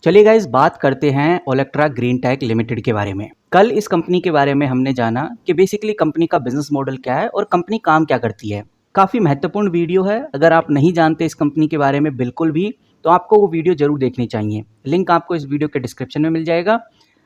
चलिए गाइस, बात करते हैं ओलेक्ट्रा ग्रीन टेक लिमिटेड के बारे में। कल इस कंपनी के बारे में हमने जाना कि बेसिकली कंपनी का बिजनेस मॉडल क्या है और कंपनी काम क्या करती है। काफ़ी महत्वपूर्ण वीडियो है। अगर आप नहीं जानते इस कंपनी के बारे में बिल्कुल भी, तो आपको वो वीडियो जरूर देखनी चाहिए। लिंक आपको इस वीडियो के डिस्क्रिप्शन में मिल जाएगा,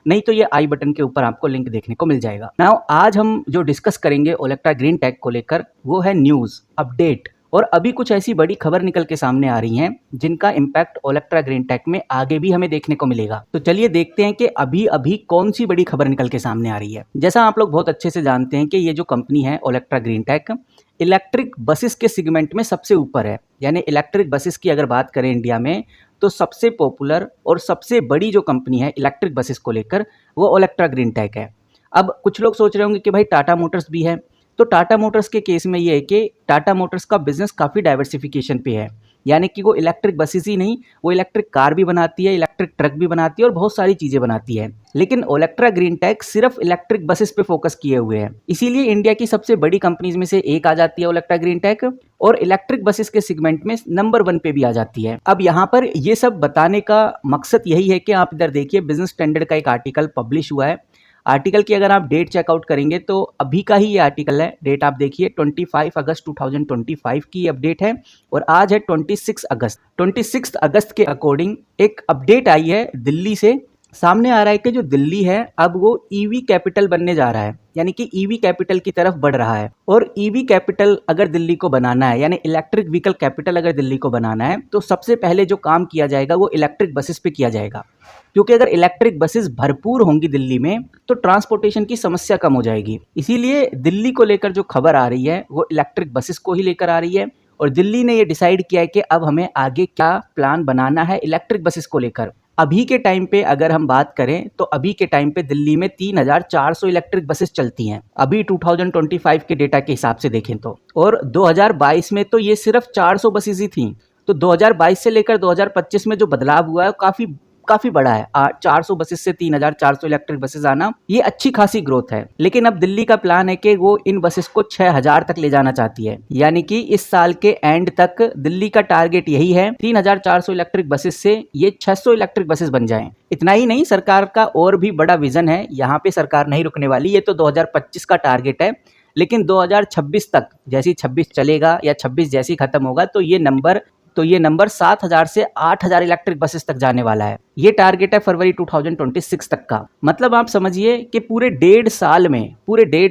नहीं तो ये आई बटन के ऊपर आपको लिंक देखने को मिल जाएगा। नाउ आज हम जो डिस्कस करेंगे ओलेक्ट्रा ग्रीन टेक को लेकर, वो है न्यूज़ अपडेट। और अभी कुछ ऐसी बड़ी खबर निकल के सामने आ रही हैं जिनका इम्पैक्ट ओलेक्ट्रा ग्रीन टेक में आगे भी हमें देखने को मिलेगा। तो चलिए देखते हैं कि अभी अभी कौन सी बड़ी खबर निकल के सामने आ रही है। जैसा आप लोग बहुत अच्छे से जानते हैं कि ये जो कंपनी है ओलेक्ट्रा ग्रीन टेक, इलेक्ट्रिक बसेस के सेगमेंट में सबसे ऊपर है। यानी इलेक्ट्रिक बसेस की अगर बात करें इंडिया में, तो सबसे पॉपुलर और सबसे बड़ी जो कंपनी है इलेक्ट्रिक बसेस को लेकर, वो ओलेक्ट्रा ग्रीन टेक है। अब कुछ लोग सोच रहे होंगे कि भाई टाटा मोटर्स भी है। तो टाटा मोटर्स के केस में ये है कि टाटा मोटर्स का बिजनेस काफ़ी डाइवर्सिफिकेशन पे है। यानी कि वो इलेक्ट्रिक बसेस ही नहीं, वो इलेक्ट्रिक कार भी बनाती है, इलेक्ट्रिक ट्रक भी बनाती है और बहुत सारी चीज़ें बनाती है। लेकिन ओलेक्ट्रा ग्रीन टेक सिर्फ इलेक्ट्रिक बसेस पे फोकस किए हुए हैं। इसीलिए इंडिया की सबसे बड़ी कंपनीज में से एक आ जाती है ओलेक्ट्रा ग्रीन टेक, और इलेक्ट्रिक बसेस के सेगमेंट में नंबर 1 पे भी आ जाती है। अब यहाँ पर ये सब बताने का मकसद यही है कि आप इधर देखिए, बिजनेस स्टैंडर्ड का एक आर्टिकल पब्लिश हुआ है। आर्टिकल की अगर आप डेट चेकआउट करेंगे तो अभी का ही ये आर्टिकल है। डेट आप देखिए 25 अगस्त 2025 की अपडेट है और आज है 26 अगस्त। 26 अगस्त के अकॉर्डिंग एक अपडेट आई है दिल्ली से। सामने आ रहा है कि जो दिल्ली है अब वो ईवी कैपिटल बनने जा रहा है, यानी कि ईवी कैपिटल की तरफ बढ़ रहा है। और ईवी कैपिटल अगर दिल्ली को बनाना है, यानी इलेक्ट्रिक व्हीकल कैपिटल अगर दिल्ली को बनाना है, तो सबसे पहले जो काम किया जाएगा वो इलेक्ट्रिक बसेस पे किया जाएगा। क्योंकि अगर इलेक्ट्रिक बसेस भरपूर होंगी दिल्ली में, तो ट्रांसपोर्टेशन की समस्या कम हो जाएगी। इसीलिए दिल्ली को लेकर जो खबर आ रही है वो इलेक्ट्रिक बसेस को ही लेकर आ रही है। और दिल्ली ने ये डिसाइड किया है कि अब हमें आगे क्या प्लान बनाना है इलेक्ट्रिक बसेस को लेकर। अभी के टाइम पे अगर हम बात करें तो अभी के टाइम पे दिल्ली में 3400 इलेक्ट्रिक बसेस चलती हैं, अभी 2025 के डेटा के हिसाब से देखें तो। और 2022 में तो ये सिर्फ 400 बसेस ही थी। तो 2022 से लेकर 2025 में जो बदलाव हुआ है काफी बड़ा है। 400 बसेस से 3400 इलेक्ट्रिक बसेस आना, ये अच्छी खासी ग्रोथ है। लेकिन अब दिल्ली का प्लान है कि वो इन बसेस को 6000 तक ले जाना चाहती है। यानी कि इस साल के एंड तक दिल्ली का टारगेट यही है, 3400 इलेक्ट्रिक बसेस से ये 600 इलेक्ट्रिक बसेस बन जाएं। इतना ही नहीं, सरकार का और भी बड़ा विजन है। यहाँ पे सरकार नहीं रुकने वाली। ये तो 2025 का टारगेट है, लेकिन 2026 तक, जैसी 26 चलेगा या 26 जैसी खत्म होगा, तो ये नंबर 7000 से 8000 इलेक्ट्रिक बसेस तक जाने वाला है। ये टारगेट है फरवरी 2026 तक का। मतलब आप समझिए कि पूरे 1.5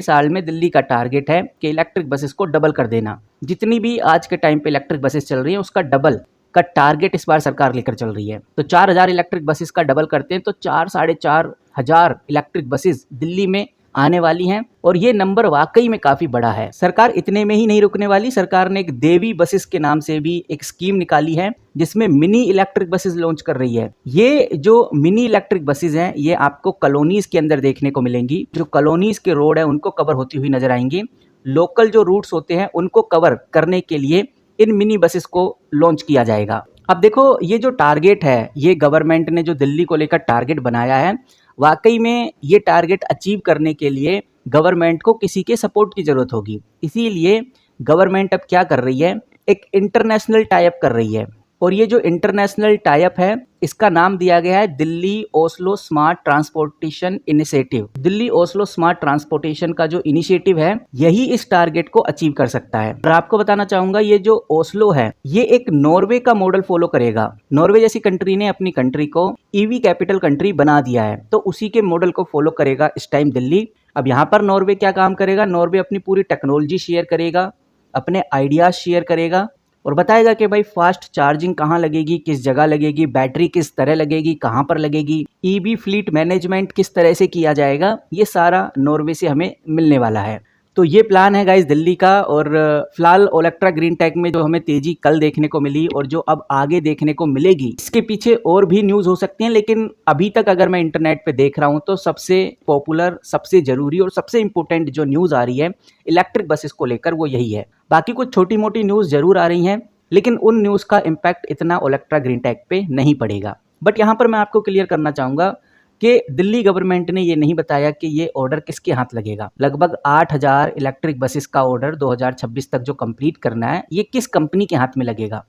साल में दिल्ली का टारगेट है कि इलेक्ट्रिक बसेस को डबल कर देना। जितनी भी आज के टाइम पे इलेक्ट्रिक बसेस चल रही हैं, उसका डबल का टारगेट इस बार सरकार लेकर चल रही है। तो 4000 इलेक्ट्रिक बसेस का डबल करते हैं तो 4-4.5 इलेक्ट्रिक बसेस दिल्ली में आने वाली हैं। और ये नंबर वाकई में काफी बड़ा है। सरकार इतने में ही नहीं रुकने वाली। सरकार ने एक देवी बसेस के नाम से भी एक स्कीम निकाली है, जिसमें मिनी इलेक्ट्रिक बसेस लॉन्च कर रही है। ये जो मिनी इलेक्ट्रिक बसेस हैं, ये आपको कॉलोनीज के अंदर देखने को मिलेंगी। जो कॉलोनीज के रोड है उनको कवर होती हुई नजर आएंगी। लोकल जो रूट्स होते हैं उनको कवर करने के लिए इन मिनी बसेस को लॉन्च किया जाएगा। अब देखो, ये जो टारगेट है, ये गवर्नमेंट ने जो दिल्ली को लेकर टारगेट बनाया है, वाकई में ये टारगेट अचीव करने के लिए गवर्नमेंट को किसी के सपोर्ट की जरूरत होगी। इसीलिए गवर्नमेंट अब क्या कर रही है, एक इंटरनेशनल टाई अप कर रही है। और ये जो इंटरनेशनल टाई अप है, इसका नाम दिया गया है Delhi Oslo smart transportation initiative. Delhi Oslo smart transportation का जो इनिशिएटिव है, यही इस टारगेट को अचीव कर सकता है। और आपको बताना चाहूंगा, ये जो ओस्लो है, ये एक नॉर्वे का मॉडल फॉलो करेगा। नॉर्वे जैसी कंट्री ने अपनी कंट्री को ईवी कैपिटल कंट्री बना दिया है, तो उसी के मॉडल को फॉलो करेगा इस टाइम दिल्ली। अब यहाँ पर नॉर्वे क्या काम करेगा, नॉर्वे अपनी पूरी टेक्नोलॉजी शेयर करेगा, अपने आइडियाज शेयर करेगा और बताएगा कि भाई फास्ट चार्जिंग कहाँ लगेगी, किस जगह लगेगी, बैटरी किस तरह लगेगी, कहाँ पर लगेगी, ईवी फ्लीट मैनेजमेंट किस तरह से किया जाएगा। ये सारा नॉर्वे से हमें मिलने वाला है। तो ये प्लान है गाइस दिल्ली का। और फिलहाल ओलेक्ट्रा ग्रीन टेक में जो हमें तेजी कल देखने को मिली और जो अब आगे देखने को मिलेगी, इसके पीछे और भी न्यूज़ हो सकती हैं। लेकिन अभी तक अगर मैं इंटरनेट पे देख रहा हूँ तो सबसे पॉपुलर, सबसे ज़रूरी और सबसे इंपॉर्टेंट जो न्यूज़ आ रही है इलेक्ट्रिक बसेस को लेकर, वो यही है। बाकी कुछ छोटी मोटी न्यूज़ ज़रूर आ रही हैं, लेकिन उन न्यूज़ का इम्पैक्ट इतना ओलेक्ट्रा ग्रीन टेक पे नहीं पड़ेगा। बट यहाँ पर मैं आपको क्लियर करना चाहूँगा कि दिल्ली गवर्नमेंट ने ये नहीं बताया कि ये ऑर्डर किसके हाथ लगेगा। लगभग 8000 इलेक्ट्रिक बसेस का ऑर्डर 2026 तक जो कंप्लीट करना है, ये किस कंपनी के हाथ में लगेगा।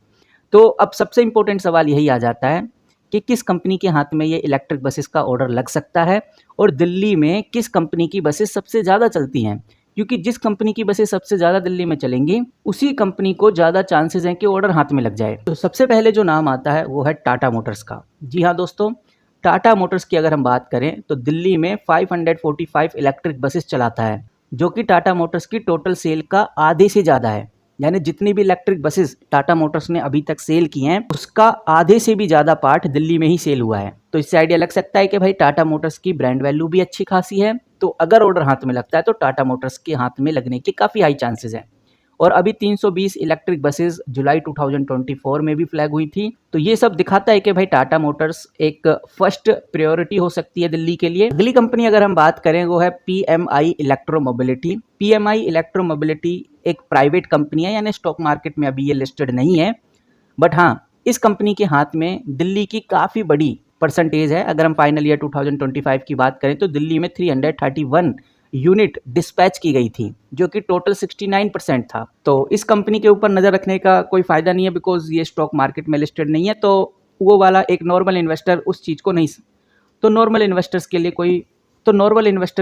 तो अब सबसे इंपॉर्टेंट सवाल यही आ जाता है कि किस कंपनी के हाथ में ये इलेक्ट्रिक बसेस का ऑर्डर लग सकता है और दिल्ली में किस कंपनी की बसेस सबसे ज़्यादा चलती हैं, क्योंकि जिस कंपनी की बसें सबसे ज़्यादा दिल्ली में चलेंगी उसी कंपनी को ज़्यादा चांसेस हैं कि ऑर्डर हाथ में लग जाए। तो सबसे पहले जो नाम आता है वो है टाटा मोटर्स का। जी हाँ दोस्तों, टाटा मोटर्स की अगर हम बात करें तो दिल्ली में 545 इलेक्ट्रिक बसेस चलाता है, जो कि टाटा मोटर्स की टोटल सेल का आधे से ज़्यादा है। यानी जितनी भी इलेक्ट्रिक बसेस टाटा मोटर्स ने अभी तक सेल की हैं उसका आधे से भी ज़्यादा पार्ट दिल्ली में ही सेल हुआ है। तो इससे आइडिया लग सकता है कि भाई टाटा मोटर्स की ब्रांड वैल्यू भी अच्छी खासी है, तो अगर ऑर्डर हाथ में लगता है तो टाटा मोटर्स के हाथ में लगने के काफ़ी हाई चांसेस हैं। और अभी 320 इलेक्ट्रिक बसेस जुलाई 2024 में भी फ्लैग हुई थी। तो ये सब दिखाता है कि भाई टाटा मोटर्स एक फर्स्ट प्रायोरिटी हो सकती है दिल्ली के लिए। अगली कंपनी अगर हम बात करें वो है PMI electro mobility. PMI electro mobility एक प्राइवेट कंपनी है, यानी स्टॉक मार्केट में अभी ये लिस्टेड नहीं है, बट हाँ इस कंपनी के हाथ में दिल्ली की काफ़ी बड़ी परसेंटेज है। अगर हम फाइनल ईयर 2025 की बात करें तो दिल्ली में 331 यूनिट डिस्पैच की गई थी, जो कि टोटल 69% था। तो इस कंपनी के ऊपर नज़र रखने का कोई फ़ायदा नहीं है, बिकॉज ये स्टॉक मार्केट में लिस्टेड नहीं है, तो वो वाला एक नॉर्मल इन्वेस्टर उस चीज़ को नहीं, तो नॉर्मल इन्वेस्टर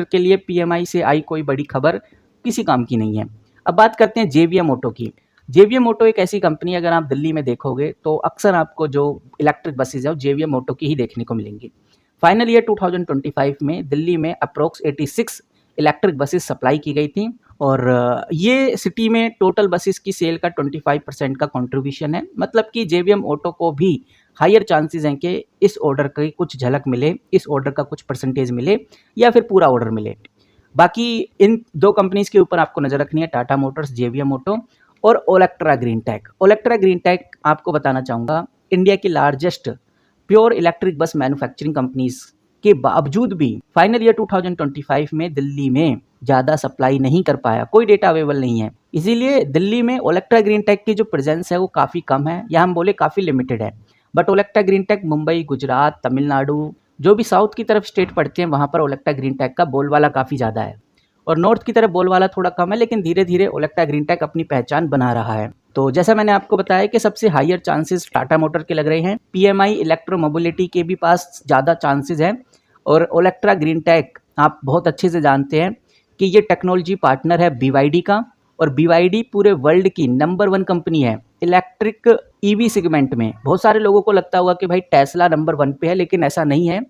के लिए PMI से आई कोई बड़ी खबर किसी काम की नहीं है। अब बात करते हैं JVM ऑटो की। JVM ऑटो एक ऐसी कंपनी है, अगर आप दिल्ली में देखोगे तो अक्सर आपको जो इलेक्ट्रिक बसेज है वो JVM ऑटो की ही देखने को मिलेंगी। फाइनल ईयर 2025 में दिल्ली में अप्रोक्स 86 इलेक्ट्रिक बसेस सप्लाई की गई थी, और ये सिटी में टोटल बसेस की सेल का 25% का कंट्रीब्यूशन है। मतलब कि JVM ऑटो को भी हायर चांसेस हैं कि इस ऑर्डर की कुछ झलक मिले, इस ऑर्डर का कुछ परसेंटेज मिले या फिर पूरा ऑर्डर मिले। बाकी इन दो कंपनीज के ऊपर आपको नज़र रखनी है, टाटा मोटर्स, JVM ऑटो और ओलेक्ट्रा ग्रीन टेक। ओलेक्ट्रा ग्रीन टेक आपको बताना चाहूँगा इंडिया की largest pure electric bus manufacturing companies के बावजूद भी फाइनल ईयर 2025 में दिल्ली में ज़्यादा सप्लाई नहीं कर पाया, कोई डेटा अवेलेबल नहीं है। इसीलिए दिल्ली में ओलेक्ट्रा ग्रीन टेक की जो प्रेजेंस है वो काफ़ी कम है, या हम बोले काफ़ी लिमिटेड है। बट ओलेक्ट्रा ग्रीन टेक मुंबई, गुजरात, तमिलनाडु, जो भी साउथ की तरफ स्टेट पड़ते हैं वहाँ पर ओलेक्ट्रा ग्रीन टेक का बोलबाला काफ़ी ज़्यादा है, और नॉर्थ की तरफ बोलबाला थोड़ा कम है, लेकिन धीरे धीरे ओलेक्ट्रा ग्रीन टेक अपनी पहचान बना रहा है। तो जैसा मैंने आपको बताया कि सबसे हायर चांसेस टाटा मोटर के लग रहे हैं, PMI इलेक्ट्रो मोबिलिटी के भी पास ज़्यादा चांसेस हैं, और ओलेक्ट्रा ग्रीन टेक आप बहुत अच्छे से जानते हैं कि ये टेक्नोलॉजी पार्टनर है BYD का, और BYD पूरे वर्ल्ड की नंबर 1 कंपनी है इलेक्ट्रिक EV सेगमेंट में। बहुत सारे लोगों को लगता होगा कि भाई टेस्ला नंबर 1 पे है, लेकिन ऐसा नहीं है।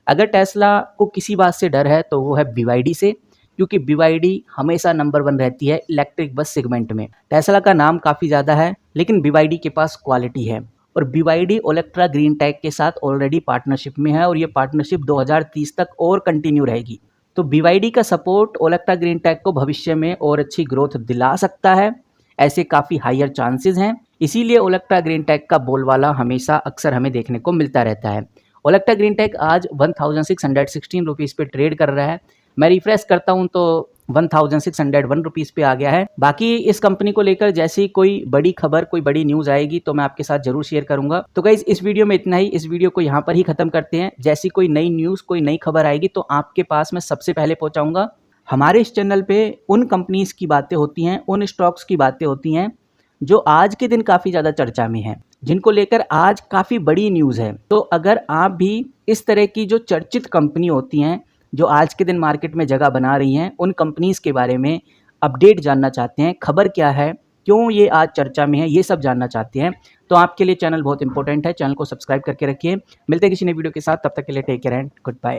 अगर टेस्ला को किसी बात से डर है तो वो है BYD से, क्योंकि BYD हमेशा नंबर 1 रहती है इलेक्ट्रिक बस सेगमेंट में। टेस्ला का नाम काफ़ी ज़्यादा है, लेकिन BYD के पास क्वालिटी है, और BYD ओलेक्ट्रा ग्रीन टेक के साथ ऑलरेडी पार्टनरशिप में है, और ये पार्टनरशिप 2030 तक और कंटिन्यू रहेगी। तो BYD का सपोर्ट ओलेक्ट्रा ग्रीन टेक को भविष्य में और अच्छी ग्रोथ दिला सकता है, ऐसे काफ़ी हायर चांसेस हैं। इसीलिए ओलेक्ट्रा ग्रीन टेक का बोलबाला हमेशा अक्सर हमें देखने को मिलता रहता है। ओलेक्ट्रा ग्रीन टेक आज 1616 रुपीज़ पे ट्रेड कर रहा है। मैं रिफ्रेश करता हूं तो 1601 रुपीज़ पे आ गया है। बाकी इस कंपनी को लेकर जैसी कोई बड़ी खबर, कोई बड़ी न्यूज़ आएगी तो मैं आपके साथ जरूर शेयर करूंगा। तो गाइस इस वीडियो में इतना ही, इस वीडियो को यहाँ पर ही खत्म करते हैं। जैसी कोई नई न्यूज़, कोई नई खबर आएगी तो आपके पास मैं सबसे पहले पहुँचाऊँगा। हमारे इस चैनल पे उन कंपनीज की बातें होती हैं, उन स्टॉक्स की बातें होती हैं जो आज के दिन काफ़ी ज़्यादा चर्चा में हैं, जिनको लेकर आज काफ़ी बड़ी न्यूज़ है। तो अगर आप भी इस तरह की जो चर्चित कंपनी होती हैं जो आज के दिन मार्केट में जगह बना रही हैं, उन कंपनीज़ के बारे में अपडेट जानना चाहते हैं, खबर क्या है, क्यों ये आज चर्चा में है, ये सब जानना चाहते हैं, तो आपके लिए चैनल बहुत इंपॉर्टेंट है। चैनल को सब्सक्राइब करके रखिए। मिलते हैं किसी नई वीडियो के साथ, तब तक के लिए take care and good bye.